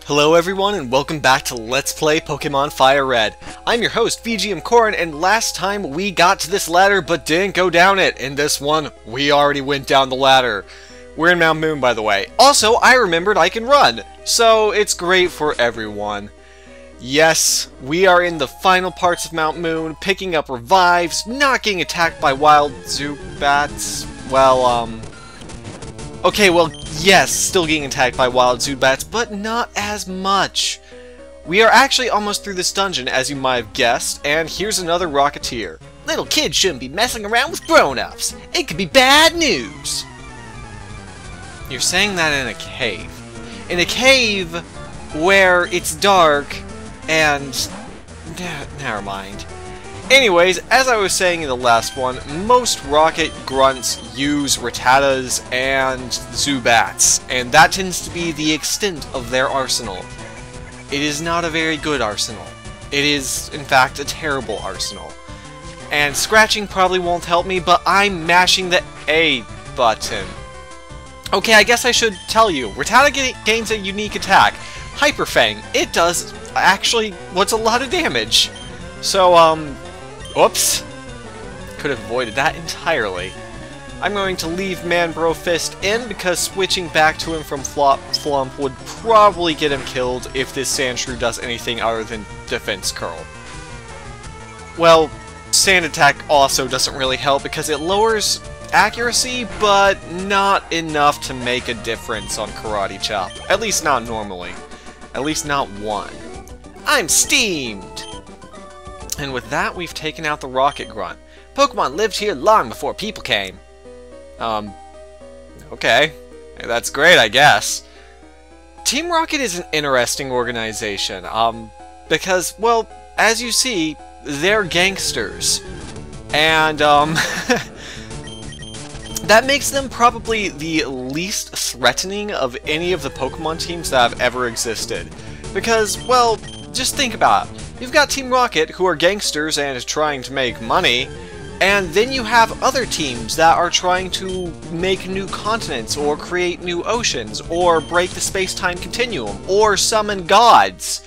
Hello everyone and welcome back to Let's Play Pokemon Fire Red. I'm your host, VGMKoren, and last time we got to this ladder but didn't go down it. In this one, we already went down the ladder. We're in Mount Moon, by the way. Also, I remembered I can run, so it's great for everyone. Yes, we are in the final parts of Mount Moon, picking up revives, not getting attacked by wild Zubats. Okay, well, yes, still getting attacked by wild Zubats, but not as much. We are actually almost through this dungeon, as you might have guessed, and here's another Rocketeer. Little kids shouldn't be messing around with grown-ups. It could be bad news. You're saying that in a cave. In a cave where it's dark and... never mind. Anyways, as I was saying in the last one, most rocket grunts use Rattatas and Zubats, and that tends to be the extent of their arsenal. It is not a very good arsenal. It is, in fact, a terrible arsenal. And scratching probably won't help me, but I'm mashing the A button. Okay, I guess I should tell you. Rattata gains a unique attack. Hyper Fang. It does, actually, what's a lot of damage. So, oops. Could have avoided that entirely. I'm going to leave Man-Bro Fist in because switching back to him from Flump would probably get him killed if this Sandshrew does anything other than Defense Curl. Well, Sand Attack also doesn't really help because it lowers accuracy, but not enough to make a difference on Karate Chop. At least not normally. At least not one. I'm steamed! And with that, we've taken out the Rocket Grunt. Pokemon lived here long before people came. Okay. That's great, I guess. Team Rocket is an interesting organization, because, well, as you see, they're gangsters. And, that makes them probably the least threatening of any of the Pokemon teams that have ever existed. Because, well, just think about it. You've got Team Rocket, who are gangsters and is trying to make money, and then you have other teams that are trying to make new continents, or create new oceans, or break the space-time continuum, or summon gods.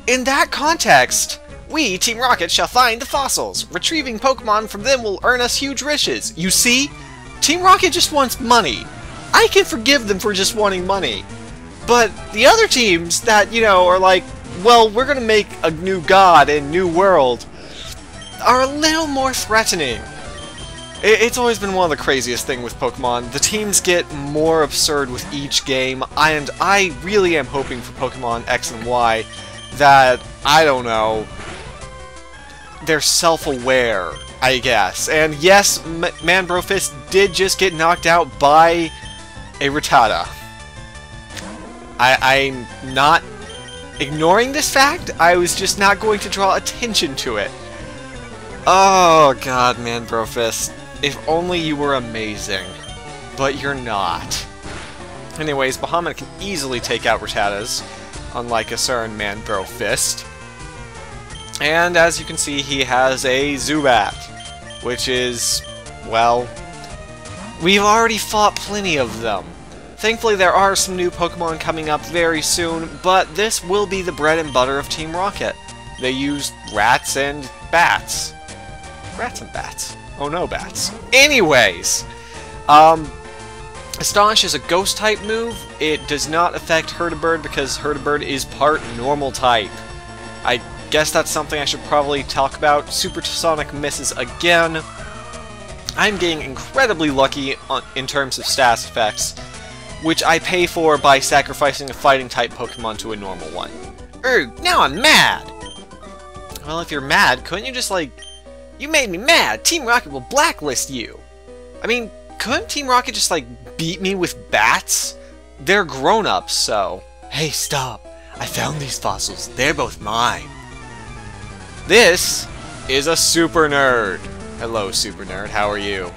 In that context, we, Team Rocket, shall find the fossils. Retrieving Pokemon from them will earn us huge riches. You see? Team Rocket just wants money. I can forgive them for just wanting money. But the other teams that, you know, are like, well, we're gonna make a new god and new world, are a little more threatening. It's always been one of the craziest things with Pokemon. The teams get more absurd with each game, and I really am hoping for Pokemon X and Y that, I don't know, they're self-aware, I guess. And yes, Man-Bro Fist did just get knocked out by a Rattata. I'm not ignoring this fact, I was just not going to draw attention to it. Oh god, Man-Bro Fist. If only you were amazing. But you're not. Anyways, Bahamut can easily take out Rattatas, unlike a certain Man-Bro Fist. And as you can see, he has a Zubat, which is, well, we've already fought plenty of them. Thankfully, there are some new Pokemon coming up very soon, but this will be the bread and butter of Team Rocket. They use rats and bats. Rats and bats. Oh no, bats. Anyways, Astonish is a Ghost-type move. It does not affect Hertibird because Hertibird is part normal type. I guess that's something I should probably talk about. Supersonic misses again. I'm getting incredibly lucky in terms of stats effects, which I pay for by sacrificing a fighting-type Pokemon to a normal one. Now I'm mad! Well, if you're mad, couldn't you just, like... You made me mad! Team Rocket will blacklist you! I mean, couldn't Team Rocket just, like, beat me with bats? They're grown-ups, so... Hey, stop! I found these fossils. They're both mine. This is a Super Nerd. Hello, Super Nerd. How are you?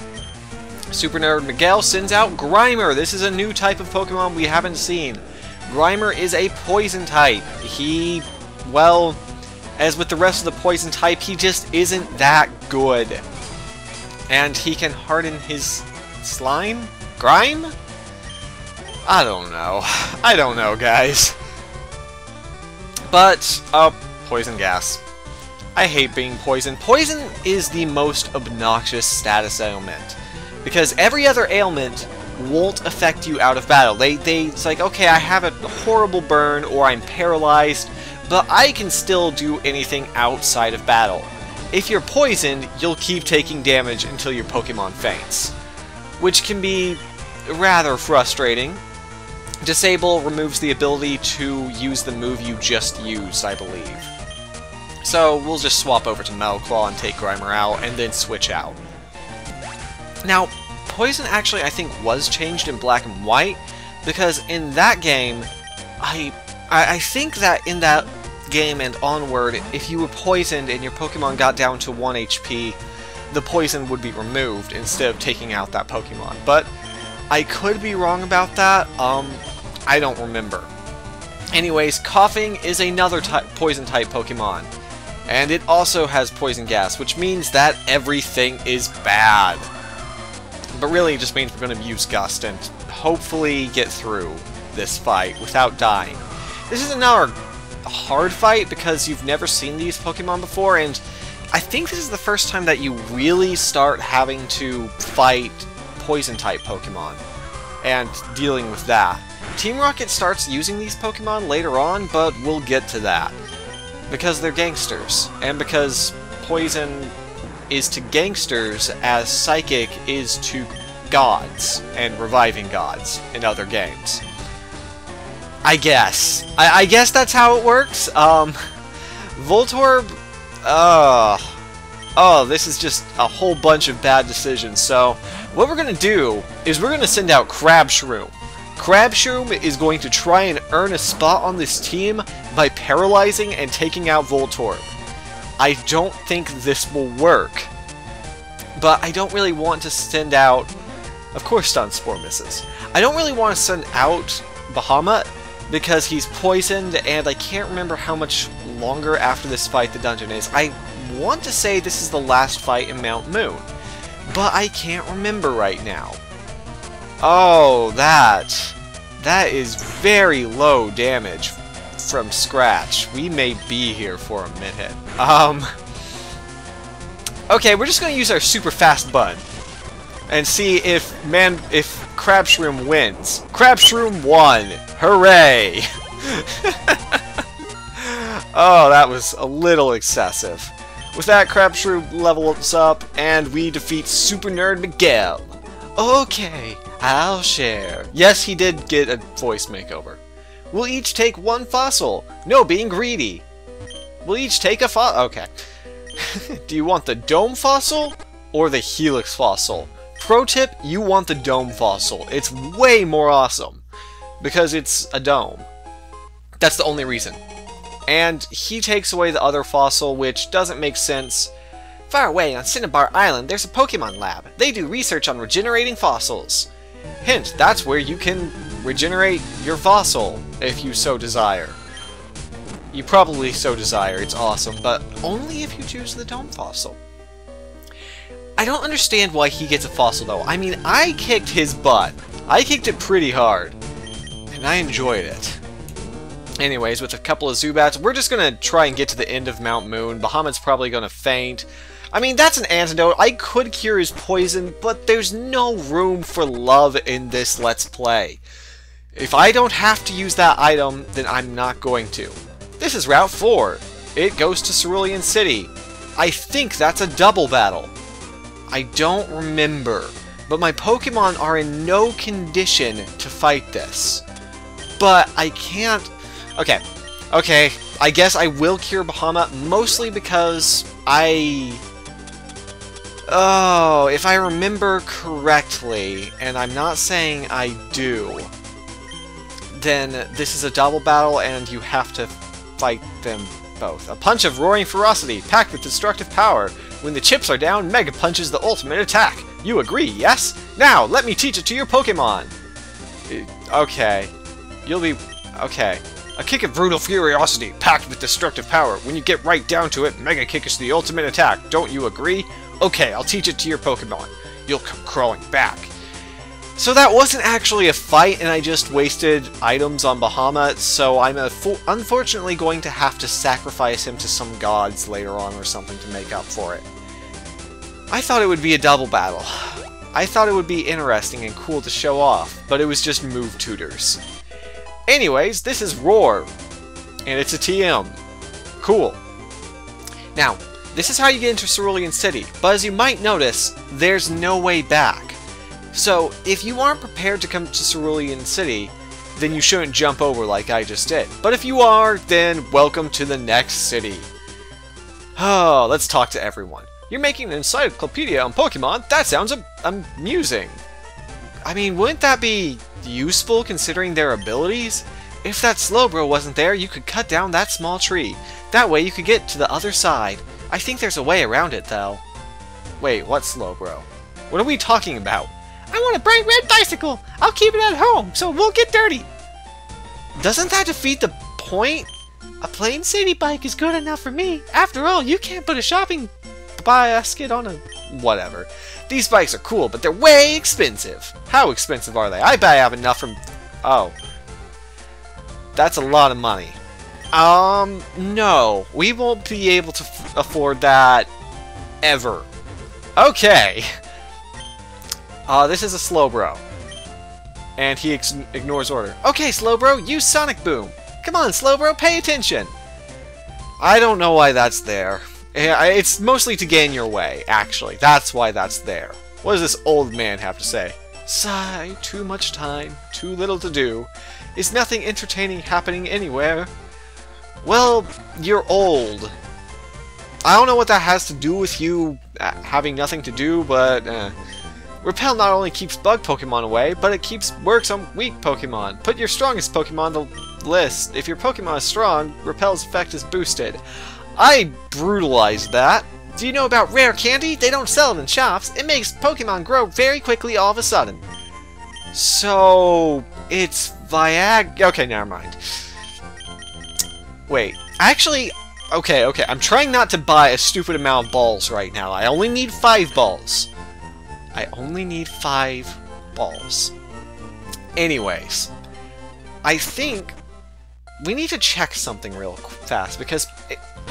Super Nerd Miguel sends out Grimer. This is a new type of Pokemon we haven't seen. Grimer is a poison type. He, well, as with the rest of the poison type, he just isn't that good. And he can harden his slime? Grime? I don't know, guys. But, poison gas. I hate being poisoned. Poison is the most obnoxious status ailment, because every other ailment won't affect you out of battle. It's like, okay, I have a horrible burn, or I'm paralyzed, but I can still do anything outside of battle. If you're poisoned, you'll keep taking damage until your Pokemon faints, which can be rather frustrating. Disable removes the ability to use the move you just used, I believe. So we'll just swap over to Metal Claw and take Grimer out, and then switch out. Now, Poison actually I think was changed in Black and White, because in that game, I think that in that game and onward, if you were poisoned and your Pokemon got down to 1 HP, the poison would be removed instead of taking out that Pokemon. But I could be wrong about that. I don't remember. Anyways, Coughing is another poison type Pokemon, and it also has poison gas, which means that everything is bad. But really, it just means we're going to use Gust and hopefully get through this fight without dying. This is another hard fight because you've never seen these Pokemon before, and I think this is the first time that you really start having to fight poison-type Pokemon and dealing with that. Team Rocket starts using these Pokemon later on, but we'll get to that. Because they're gangsters, and because Poison is to gangsters as Psychic is to gods and reviving gods in other games. I guess. I guess that's how it works. Voltorb, oh, this is just a whole bunch of bad decisions. So, what we're going to do is we're going to send out Crabshroom. Crabshroom is going to try and earn a spot on this team by paralyzing and taking out Voltorb. I don't think this will work, but I don't really want to send out... Of course Stun Spore misses. I don't really want to send out Bahamut because he's poisoned, and I can't remember how much longer after this fight the dungeon is. I want to say this is the last fight in Mount Moon, but I can't remember right now. Oh, that is very low damage from scratch. We may be here for a minute. Okay, we're just going to use our super fast bun and see if Crabshroom wins. Crabshroom won! Hooray! Oh, that was a little excessive. With that, Crabshroom levels up, and we defeat Super Nerd Miguel. Okay, I'll share. Yes, he did get a voice makeover. We'll each take one fossil. No being greedy. We'll each take a fossil. Okay. Do you want the Dome Fossil or the Helix Fossil? Pro tip, you want the Dome Fossil. It's way more awesome because it's a dome. That's the only reason. And he takes away the other fossil, which doesn't make sense. Far away on Cinnabar Island, there's a Pokemon lab. They do research on regenerating fossils. Hint, that's where you can regenerate your fossil, if you so desire. You probably so desire, it's awesome, but only if you choose the Dome Fossil. I don't understand why he gets a fossil, though. I mean, I kicked his butt. I kicked it pretty hard, and I enjoyed it. Anyways, with a couple of Zubats, we're just going to try and get to the end of Mount Moon. Bahamut's probably going to faint. I mean, that's an antidote. I could cure his poison, but there's no room for love in this Let's Play. If I don't have to use that item, then I'm not going to. This is Route 4. It goes to Cerulean City. I think that's a double battle. I don't remember, but my Pokemon are in no condition to fight this. But I can't... Okay, I guess I will cure Bahamut, mostly because Oh, if I remember correctly, and I'm not saying I do, then this is a double battle and you have to fight them both. A punch of roaring ferocity, packed with destructive power. When the chips are down, Mega Punch is the ultimate attack. You agree, yes? Now, let me teach it to your Pokemon. Okay. You'll be... Okay. A kick of brutal furiosity, packed with destructive power. When you get right down to it, Mega Kick is the ultimate attack. Don't you agree? Okay, I'll teach it to your Pokemon. You'll come crawling back. So that wasn't actually a fight, and I just wasted items on Bahamut, so I'm unfortunately going to have to sacrifice him to some gods later on or something to make up for it. I thought it would be a double battle. I thought it would be interesting and cool to show off, but it was just move tutors. Anyways, this is Roar, and it's a TM. Cool. Now, this is how you get into Cerulean City, but as you might notice, there's no way back. So, if you aren't prepared to come to Cerulean City, then you shouldn't jump over like I just did. But if you are, then welcome to the next city. Oh, let's talk to everyone. You're making an encyclopedia on Pokemon? That sounds amusing. I mean, wouldn't that be useful considering their abilities? If that Slowbro wasn't there, you could cut down that small tree. That way you could get to the other side. I think there's a way around it, though. Wait, what Slowbro? What are we talking about? I want a bright red bicycle. I'll keep it at home, so it won't get dirty. Doesn't that defeat the point? A plain city bike is good enough for me. After all, you can't put a shopping basket on a... Whatever. These bikes are cool, but they're way expensive. How expensive are they? I bet I have enough from... Oh. That's a lot of money. No. We won't be able to afford that... ever. Okay. This is a Slowbro. And he ignores order. Okay, Slowbro, use Sonic Boom. Come on, Slowbro, pay attention. I don't know why that's there. It's mostly to get in your way, actually. That's why that's there. What does this old man have to say? Sigh, too much time, too little to do. Is nothing entertaining happening anywhere? Well, you're old. I don't know what that has to do with you having nothing to do, but... Repel not only keeps bug Pokemon away, but it works on weak Pokemon. Put your strongest Pokemon on the list. If your Pokemon is strong, Repel's effect is boosted. I brutalized that. Do you know about rare candy? They don't sell it in shops. It makes Pokemon grow very quickly all of a sudden. So... it's Viagra... Okay, never mind. Wait. Actually... Okay. I'm trying not to buy a stupid amount of balls right now. I only need 5 balls. I only need 5 balls. Anyways, I think we need to check something real fast, because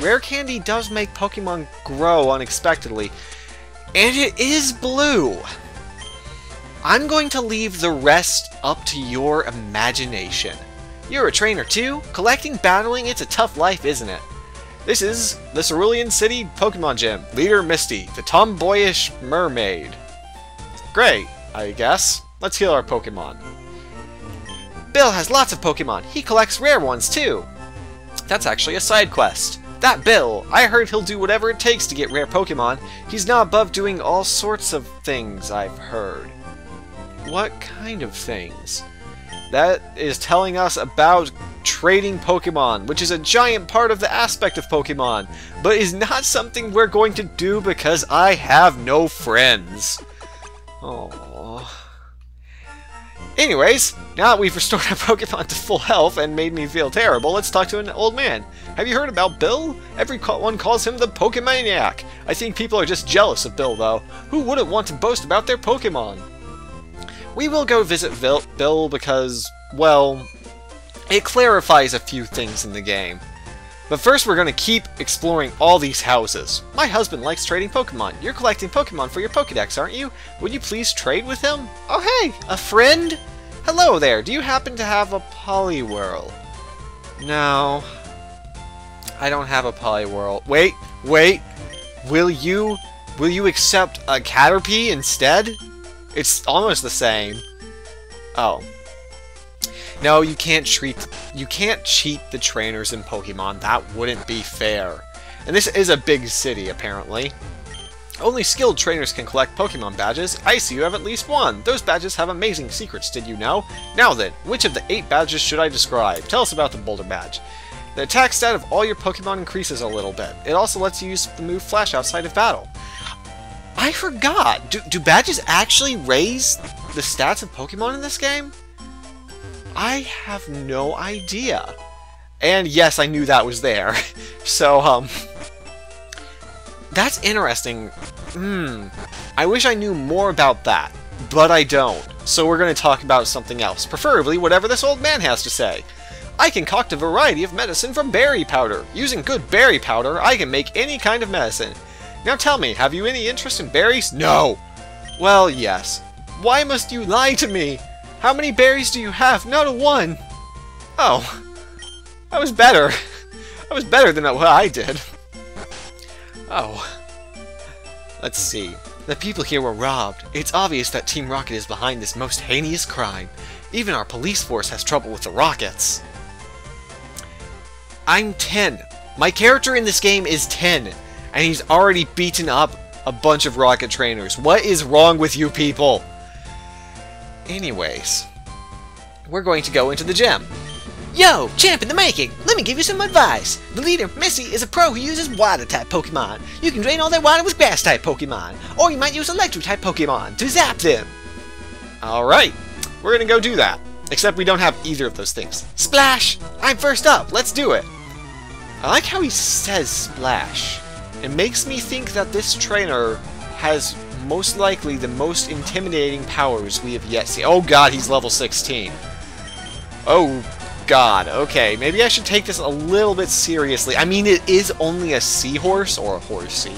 rare candy does make Pokemon grow unexpectedly, and it is blue. I'm going to leave the rest up to your imagination. You're a trainer too? Collecting, battling, it's a tough life, isn't it? This is the Cerulean City Pokemon Gym. Leader Misty, the tomboyish mermaid. Great, I guess. Let's heal our Pokemon. Bill has lots of Pokemon. He collects rare ones, too. That's actually a side quest. That Bill, I heard he'll do whatever it takes to get rare Pokemon. He's not above doing all sorts of things, I've heard. What kind of things? That is telling us about trading Pokemon, which is a giant part of the aspect of Pokemon, but is not something we're going to do because I have no friends. Aww. Anyways, now that we've restored our Pokemon to full health and made me feel terrible, let's talk to an old man. Have you heard about Bill? Everyone calls him the Pokemaniac. I think people are just jealous of Bill, though. Who wouldn't want to boast about their Pokemon? We will go visit Bill because, well, it clarifies a few things in the game. But first we're going to keep exploring all these houses. My husband likes trading Pokemon. You're collecting Pokemon for your Pokedex, aren't you? Would you please trade with him? Oh hey, a friend? Hello there, do you happen to have a Poliwhirl? No. I don't have a Poliwhirl. Wait. Will you accept a Caterpie instead? It's almost the same. Oh. No, you can't cheat the trainers in Pokemon. That wouldn't be fair. And this is a big city, apparently. Only skilled trainers can collect Pokemon badges. I see you have at least one. Those badges have amazing secrets, did you know? Now then, which of the 8 badges should I describe? Tell us about the Boulder badge. The attack stat of all your Pokemon increases a little bit. It also lets you use the move Flash outside of battle. I forgot! Do badges actually raise the stats of Pokemon in this game? I have no idea. And yes, I knew that was there. So, that's interesting. I wish I knew more about that, but I don't. so we're going to talk about something else, preferably whatever this old man has to say. I concoct a variety of medicine from berry powder. Using good berry powder, I can make any kind of medicine. Now tell me, have you any interest in berries? No! Well, yes. Why must you lie to me? How many berries do you have? Not a one! Oh. I was better. I was better than what I did. Oh. Let's see. The people here were robbed. It's obvious that Team Rocket is behind this most heinous crime. Even our police force has trouble with the rockets. I'm 10. My character in this game is 10, and he's already beaten up a bunch of rocket trainers. What is wrong with you people? Anyways, we're going to go into the gym. Yo, champ in the making! Let me give you some advice. The leader, Misty, is a pro who uses water-type Pokemon. You can drain all their water with grass-type Pokemon, or you might use electric-type Pokemon to zap them. Alright, we're gonna go do that. Except we don't have either of those things. Splash! I'm first up, let's do it! I like how he says Splash. It makes me think that this trainer has most likely the most intimidating powers we have yet seen. Oh god, he's level 16. Oh god, okay, maybe I should take this a little bit seriously. I mean, it is only a seahorse, or a horsey.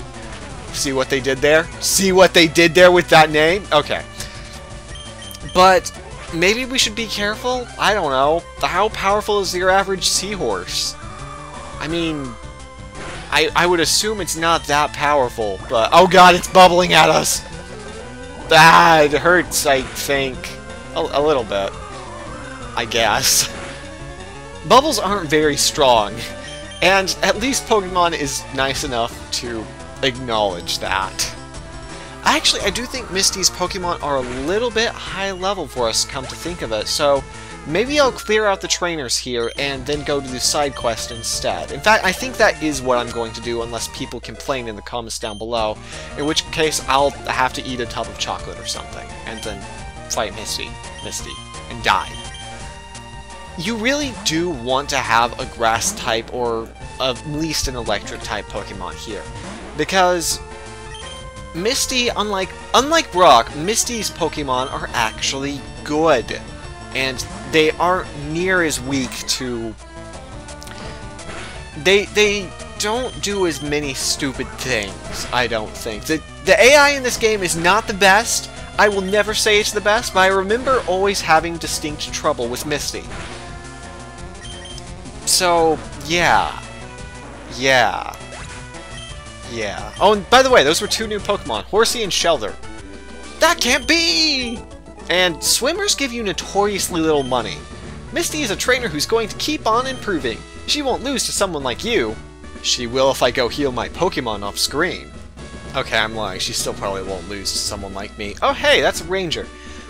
See what they did there? See what they did there with that name? Okay. But maybe we should be careful? I don't know. How powerful is your average seahorse? I mean, I would assume it's not that powerful, but... Oh god, it's bubbling at us! Ah, it hurts, I think. A little bit. I guess. Bubbles aren't very strong, and at least Pokemon is nice enough to acknowledge that. Actually, I do think Misty's Pokemon are a little bit high level for us, come to think of it, so maybe I'll clear out the trainers here and then go to the side quest instead. In fact, I think that is what I'm going to do unless people complain in the comments down below, in which case I'll have to eat a tub of chocolate or something, and then fight Misty, and die. You really do want to have a grass type or at least an electric type Pokemon here, because Misty, unlike Brock, Misty's Pokemon are actually good, and they aren't near as weak to... They don't do as many stupid things, I don't think. The AI in this game is not the best. I will never say it's the best, but I remember always having distinct trouble with Misty. So, yeah. Oh, and by the way, those were two new Pokemon, Horsey and Shelter. That can't be! And swimmers give you notoriously little money. Misty is a trainer who's going to keep on improving. She won't lose to someone like you. She will if I go heal my Pokemon off screen. Okay, I'm lying. She still probably won't lose to someone like me. Oh, hey, that's a Ranger.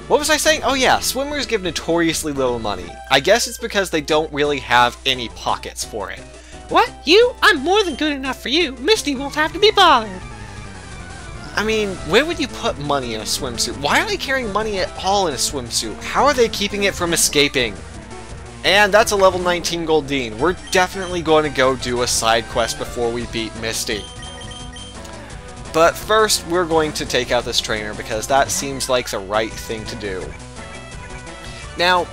What was I saying? Oh yeah, swimmers give notoriously little money. I guess it's because they don't really have any pockets for it. What? You? I'm more than good enough for you. Misty won't have to be bothered. I mean, where would you put money in a swimsuit? Why are they carrying money at all in a swimsuit? How are they keeping it from escaping? And that's a level 19 Goldeen. We're definitely going to go do a side quest before we beat Misty. But first, we're going to take out this trainer because that seems like the right thing to do. Now,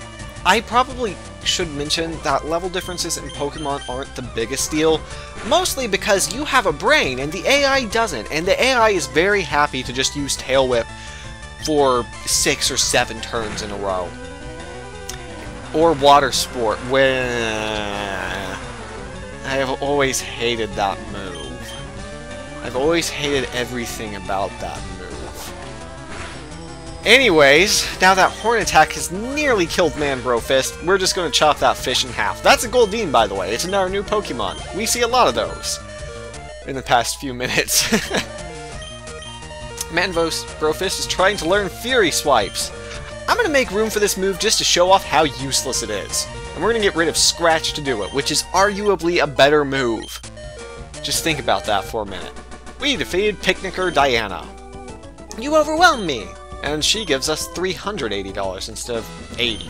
I probably should mention that level differences in Pokemon aren't the biggest deal, mostly because you have a brain and the AI doesn't, and the AI is very happy to just use Tail Whip for 6 or 7 turns in a row. Or Water Sport, where I have always hated that move. I've always hated everything about that move. Anyways, now that Horn Attack has nearly killed Manbrofist, we're just going to chop that fish in half. That's a Goldeen, by the way. It's another new Pokemon. We see a lot of those in the past few minutes. Manbrofist is trying to learn Fury Swipes. I'm going to make room for this move just to show off how useless it is. And we're going to get rid of Scratch to do it, which is arguably a better move. Just think about that for a minute. We defeated Picnicker Diana. You overwhelmed me! And she gives us $380 instead of $80.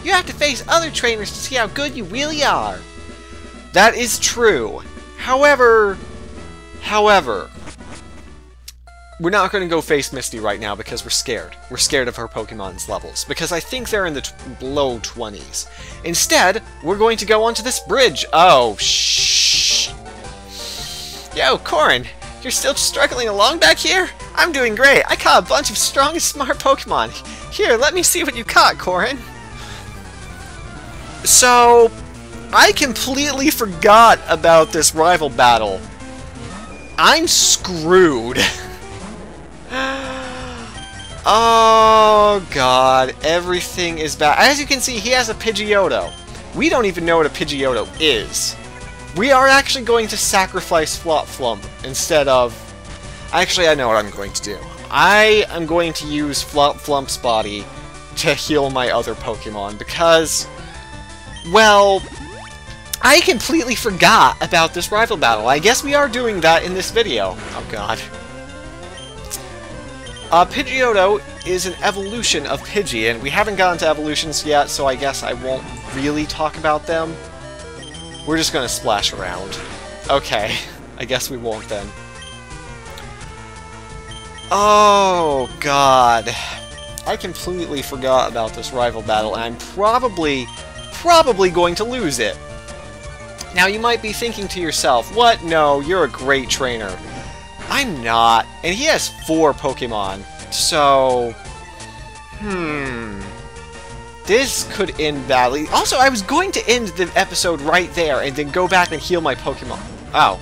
You have to face other trainers to see how good you really are. That is true. However, we're not going to go face Misty right now because we're scared. We're scared of her Pokemon's levels, because I think they're in the low 20s. Instead, we're going to go onto this bridge. Oh, shh. Yo, Koren, you're still struggling along back here? I'm doing great. I caught a bunch of strong and smart Pokemon. Here, let me see what you caught, Koren. So, I completely forgot about this rival battle. I'm screwed. Oh god, everything is bad. As you can see, he has a Pidgeotto. We don't even know what a Pidgeotto is. We are actually going to sacrifice Flop-Flump instead of... Actually, I know what I'm going to do. I am going to use Flop-Flump's body to heal my other Pokemon because, well, I completely forgot about this rival battle. I guess we are doing that in this video. Oh god. Pidgeotto is an evolution of Pidgey, and we haven't gotten to evolutions yet, so I guess I won't really talk about them. We're just gonna splash around. Okay, I guess we won't then. Oh, God. I completely forgot about this rival battle, and I'm probably going to lose it. Now, you might be thinking to yourself, what? No, you're a great trainer. I'm not. And he has 4 Pokemon. So... This could end badly. Also, I was going to end the episode right there and then go back and heal my Pokemon. Oh.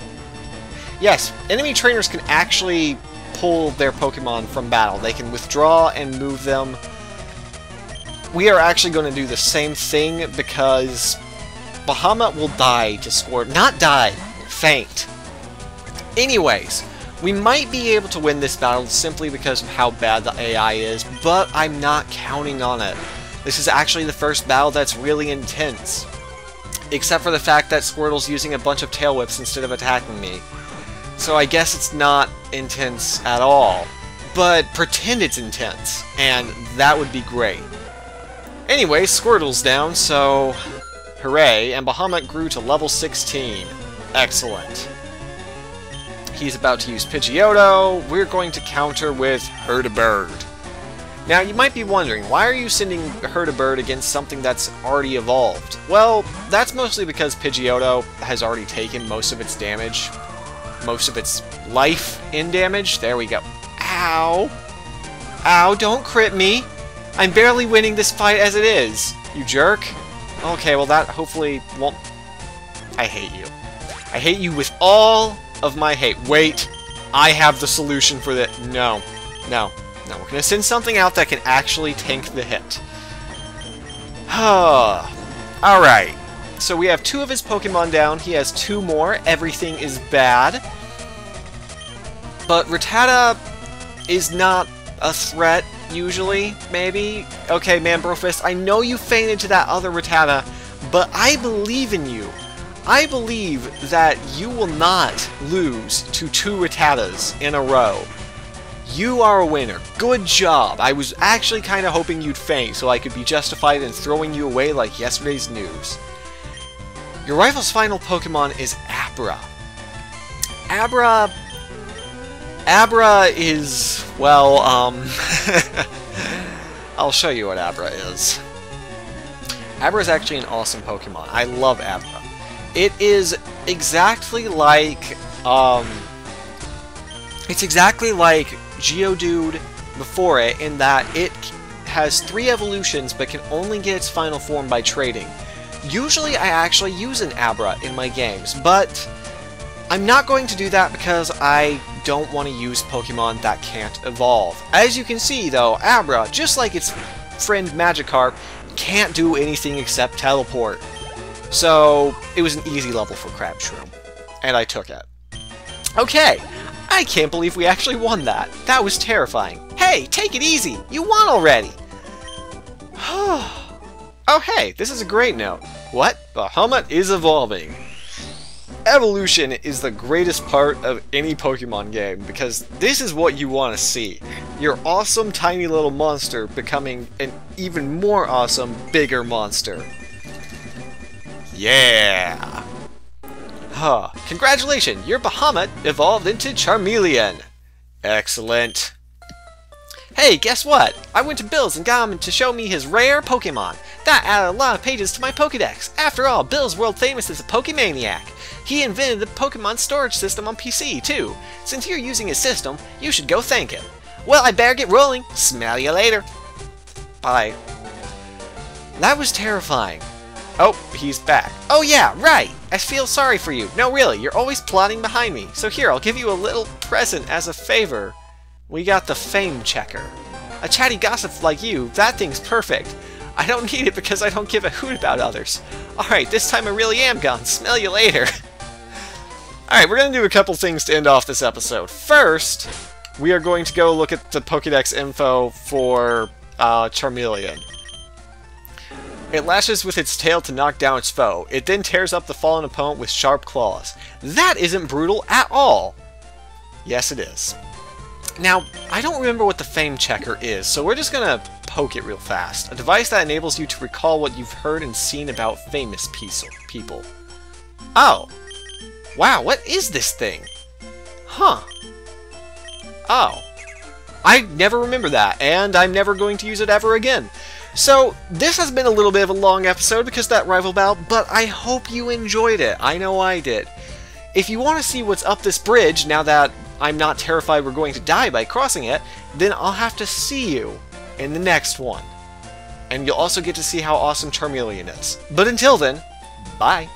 Yes, enemy trainers can actually pull their Pokemon from battle. They can withdraw and move them. We are actually going to do the same thing because Bahamut will die to Squirt. Not die, faint. Anyways, we might be able to win this battle simply because of how bad the AI is, but I'm not counting on it. This is actually the first battle that's really intense. Except for the fact that Squirtle's using a bunch of Tail Whips instead of attacking me. So I guess it's not intense at all. But pretend it's intense, and that would be great. Anyway, Squirtle's down, so hooray, and Bahamut grew to level 16. Excellent. He's about to use Pidgeotto. We're going to counter with Hurt-a-Bird. Now, you might be wondering, why are you sending Hurt-a-Bird against something that's already evolved? Well, that's mostly because Pidgeotto has already taken most of its damage. Most of its life in damage. There we go. Ow! Ow, don't crit me! I'm barely winning this fight as it is, you jerk. Okay, well that hopefully won't... I hate you. I hate you with all of my hate. Wait, I have the solution for that. No. No. No, we're gonna send something out that can actually tank the hit. Alright. So we have 2 of his Pokemon down. He has 2 more. Everything is bad. But Rattata is not a threat, usually, maybe. Okay, Manbrofist, I know you fainted to that other Rattata, but I believe in you. I believe that you will not lose to 2 Rattatas in a row. You are a winner. Good job. I was actually kind of hoping you'd faint so I could be justified in throwing you away like yesterday's news. Your rival's final Pokemon is Abra. Abra is, well, I'll show you what Abra is. Abra is actually an awesome Pokemon. I love Abra. It is exactly like, it's exactly like Geodude before it, in that it has 3 evolutions but can only get its final form by trading. Usually I actually use an Abra in my games, but I'm not going to do that because I don't want to use Pokemon that can't evolve. As you can see though, Abra, just like its friend Magikarp, can't do anything except teleport. So it was an easy level for Crabshroom, and I took it. Okay, I can't believe we actually won that. That was terrifying. Hey, take it easy! You won already! Oh hey, this is a great note. What? Bahamut is evolving. Evolution is the greatest part of any Pokemon game, because this is what you want to see. Your awesome tiny little monster becoming an even more awesome, bigger monster. Yeah! Congratulations, your Bahamut evolved into Charmeleon! Excellent. Hey, guess what? I went to Bill's and got him to show me his rare Pokémon. That added a lot of pages to my Pokédex. After all, Bill's world famous as a Pokemaniac. He invented the Pokemon storage system on PC, too. Since you're using his system, you should go thank him. Well, I better get rolling. Smell you later. Bye. That was terrifying. Oh, he's back. Oh yeah, right! I feel sorry for you. No, really, you're always plotting behind me. So here, I'll give you a little present as a favor. We got the Fame Checker. A chatty gossip like you, that thing's perfect. I don't need it because I don't give a hoot about others. Alright, this time I really am gone. Smell you later. Alright, we're going to do a couple things to end off this episode. First, we are going to go look at the Pokédex info for Charmeleon. It lashes with its tail to knock down its foe. It then tears up the fallen opponent with sharp claws. That isn't brutal at all. Yes, it is. Now, I don't remember what the Fame Checker is, so we're just gonna poke it real fast. A device that enables you to recall what you've heard and seen about famous people. Oh. Wow, what is this thing? Huh. Oh. I never remember that, and I'm never going to use it ever again. So, this has been a little bit of a long episode because of that rival battle, but I hope you enjoyed it. I know I did. If you want to see what's up this bridge, now that I'm not terrified we're going to die by crossing it, then I'll have to see you in the next one. And you'll also get to see how awesome Charmeleon is. But until then, bye!